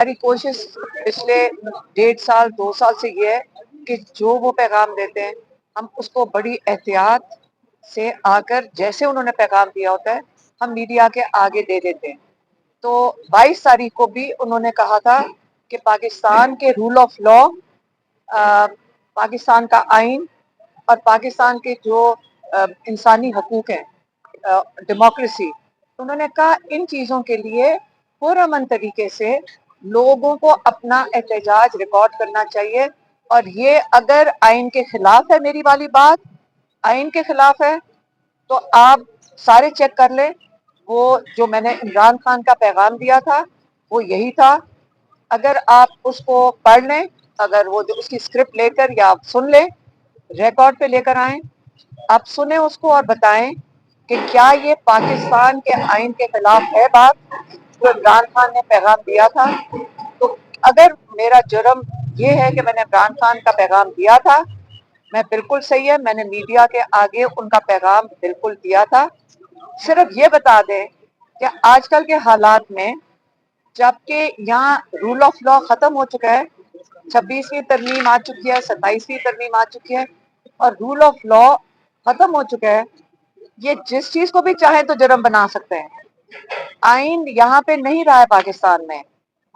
हमारी कोशिश पिछले 1.5 साल 2 साल से ये है कि जो वो पैगाम देते हैं हम उसको बड़ी एहतियात से आकर जैसे उन्होंने पैगाम दिया होता है हम मीडिया के आगे दे देते हैं। तो 22 तारीख को भी उन्होंने कहा था कि पाकिस्तान के रूल ऑफ लॉ, पाकिस्तान का आइन और पाकिस्तान के जो इंसानी हकूक हैं, डेमोक्रेसी, उन्होंने कहा इन चीज़ों के लिए पुरअमन तरीके से लोगों को अपना एहतजाज रिकॉर्ड करना चाहिए। और ये अगर आइन के खिलाफ है, मेरी वाली बात आइन के खिलाफ है, तो आप सारे चेक कर लें। वो जो मैंने इमरान खान का पैगाम दिया था वो यही था। अगर आप उसको पढ़ लें, अगर वो जो उसकी स्क्रिप्ट लेकर या आप सुन लें, रिकॉर्ड पे लेकर आएं, आप सुने उसको और बताएं कि क्या ये पाकिस्तान के आइन के खिलाफ है बात जो इमरान खान ने पैगाम दिया था। तो अगर मेरा जुर्म ये है कि मैंने इमरान खान का पैगाम दिया था, मैं बिल्कुल सही है, मैंने मीडिया के आगे उनका पैगाम बिल्कुल दिया था। सिर्फ ये बता दें कि आजकल के हालात में, जबकि यहाँ रूल ऑफ लॉ खत्म हो चुका है, 26वीं तरमीम आ चुकी है, 27वीं तरमीम आ चुकी है और रूल ऑफ लॉ खत्म हो चुका है, ये जिस चीज को भी चाहे तो जुर्म बना सकते हैं। आइन यहाँ पे नहीं रहा है पाकिस्तान में।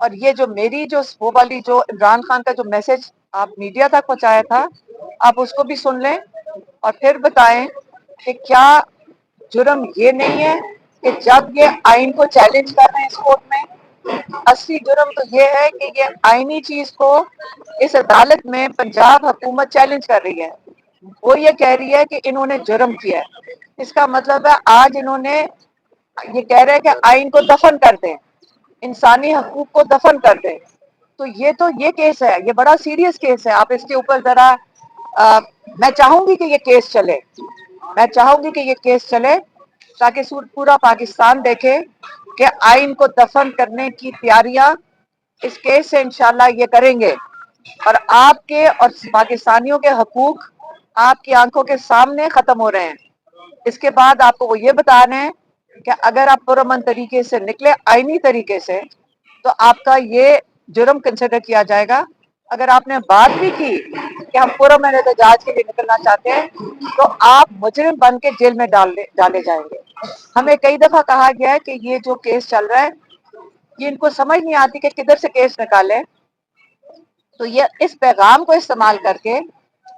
और ये जो मेरी जो वो वाली जो इमरान खान का जो मैसेज आप मीडिया तक पहुंचाया था, आप उसको भी सुन लें और फिर बताएं कि क्या जुर्म ये नहीं है कि जब ये आइन को चैलेंज कर रहे हैं इस कोर्ट में, असली जुर्म तो ये है कि ये आईनी चीज को इस अदालत में पंजाब हुकूमत चैलेंज कर रही है। वो ये कह रही है कि इन्होंने जुर्म किया है। इसका मतलब है आज इन्होंने ये कह रहे हैं कि आइन को दफन कर दें, इंसानी हकूक को दफन कर दें। तो ये केस है, ये बड़ा सीरियस केस है। आप इसके ऊपर जरा मैं चाहूंगी कि ये केस चले, मैं चाहूंगी कि ये केस चले ताकि पूरा पाकिस्तान देखे कि आइन को दफन करने की तैयारियां इस केस से इंशाल्लाह ये करेंगे और आपके और पाकिस्तानियों के हकूक आपकी आंखों के सामने खत्म हो रहे हैं। इसके बाद आपको वो ये बता रहे हैं कि अगर आप पुरअमन तरीके से निकले, आईनी तरीके से, तो आपका ये जुर्म कंसिडर किया जाएगा। अगर आपने बात भी की कि हम पुरअमन एहतजाज के लिए निकलना चाहते हैं, तो आप मुजरिम बन के जेल में डाले जाएंगे। हमें कई दफा कहा गया है कि ये जो केस चल रहा है, ये इनको समझ नहीं आती कि किधर से केस निकाले। तो ये इस पैगाम को इस्तेमाल करके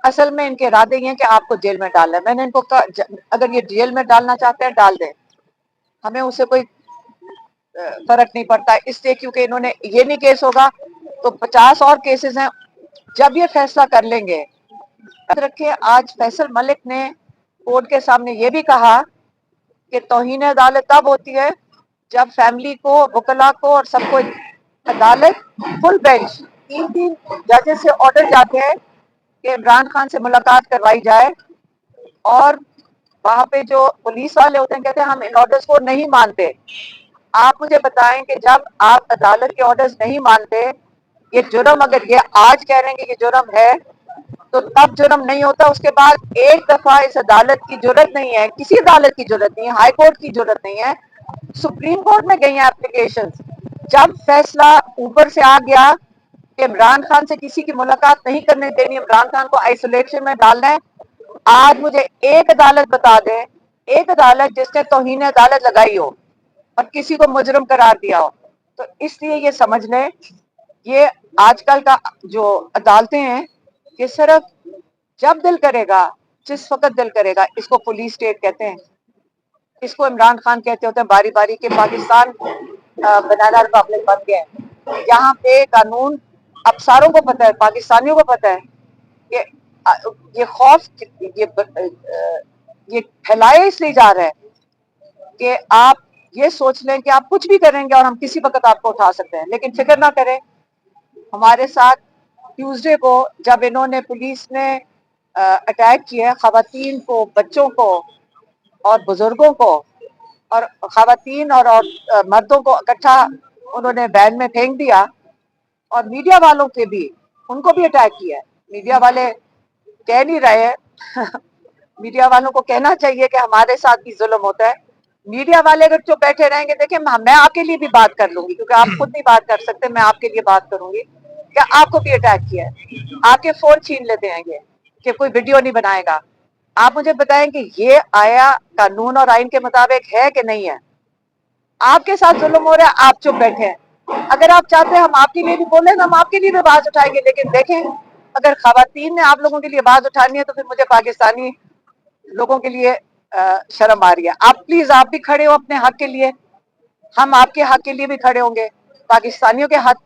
असल में इनके इरादे ये हैं कि आपको जेल में डालना है। मैंने इनको कहा अगर ये जेल में डालना चाहते हैं डाल दें, हमें उससे कोई फर्क नहीं पड़ता, इसलिए क्योंकि इन्होंने ये नहीं केस होगा तो 50 और केसेस हैं। जब ये फैसला कर लेंगे, याद रखिए आज फैसल मलिक ने कोर्ट के सामने ये भी कहा कि तौहीन अदालत तब होती है जब फैमिली को, वकला को और सबको अदालत फुल बेंच 3 जजेस से ऑर्डर जाते हैं कि इमरान खान से मुलाकात करवाई जाए और वहां पे जो पुलिस वाले होते हैं कहते हैं हम इन ऑर्डर्स को नहीं मानते। आप मुझे बताएं कि जब आप अदालत के ऑर्डर्स नहीं मानते, ये जुर्म, अगर ये आज कह रहे हैं कि ये जुर्म है तो तब जुर्म नहीं होता। उसके बाद एक दफा इस अदालत की जरूरत नहीं है, किसी अदालत की जरूरत नहीं है, हाई कोर्ट की जरूरत नहीं है, सुप्रीम कोर्ट में गई है एप्लीकेशन। जब फैसला ऊपर से आ गया कि इमरान खान से किसी की मुलाकात नहीं करने देनी, इमरान खान को आइसोलेशन में डालना है, आज मुझे एक अदालत बता दें, एक अदालत जिसने तौहीन अदालत लगाई हो और किसी को मुजरिम करार दिया हो। तो इसलिए ये समझ लें, ये आजकल का जो अदालतें हैं, ये सिर्फ जब दिल करेगा, जिस वक्त दिल करेगा, इसको पुलिस स्टेट कहते हैं, इसको इमरान खान कहते होते हैं बारी बारी के पाकिस्तान बनाना रिपब्लिक बन गया है। यहाँ पे कानून अफसरों को पता है, पाकिस्तानियों को पता है कि ये खौफ ये फैलाया इसलिए जा रहा है कि आप ये सोच लें कि आप कुछ भी करेंगे और हम किसी वक्त आपको उठा सकते हैं। लेकिन फिक्र ना करें, हमारे साथ ट्यूसडे को जब इन्होंने, पुलिस ने अटैक किया खवातीन को, बच्चों को और बुजुर्गों को, और खवातीन और मर्दों को इकट्ठा उन्होंने वैन में फेंक दिया और मीडिया वालों के भी, उनको भी अटैक किया है। मीडिया वाले कह नहीं रहे हैं मीडिया वालों को कहना चाहिए कि हमारे साथ भी जुल्म होता है, میڈیا والے اگر چپ بیٹھے رہیں گے، دیکھیں میں آپ کے لیے بھی بات کر لوں گی، کیونکہ آپ خود نہیں بات کر سکتے، میں آپ کے لیے بات کروں گی کہ آپ کو بھی اٹیک کیا ہے، آپ کے فون چھین لیتے ہیں یہ کہ کوئی ویڈیو نہیں بنائے گا. آپ مجھے بتائیں کہ یہ آیا قانون اور آئین کے مطابق ہے کہ نہیں ہے؟ آپ کے ساتھ ظلم ہو رہا ہے، آپ چپ بیٹھے ہیں. اگر آپ چاہتے ہیں ہم آپ کے لیے بھی بولیں تو ہم آپ کے لیے بھی آواز اٹھائیں گے، لیکن دیکھیں اگر خواتین نے آپ لوگوں کے لیے آواز اٹھانی ہے تو پھر مجھے پاکستانی لوگوں کے لیے شرم آ رہی ہے. آپ پلیز آپ بھی کھڑے ہو اپنے حق کے لیے، ہم آپ کے حق کے لیے بھی کھڑے ہوں گے، پاکستانیوں کے حق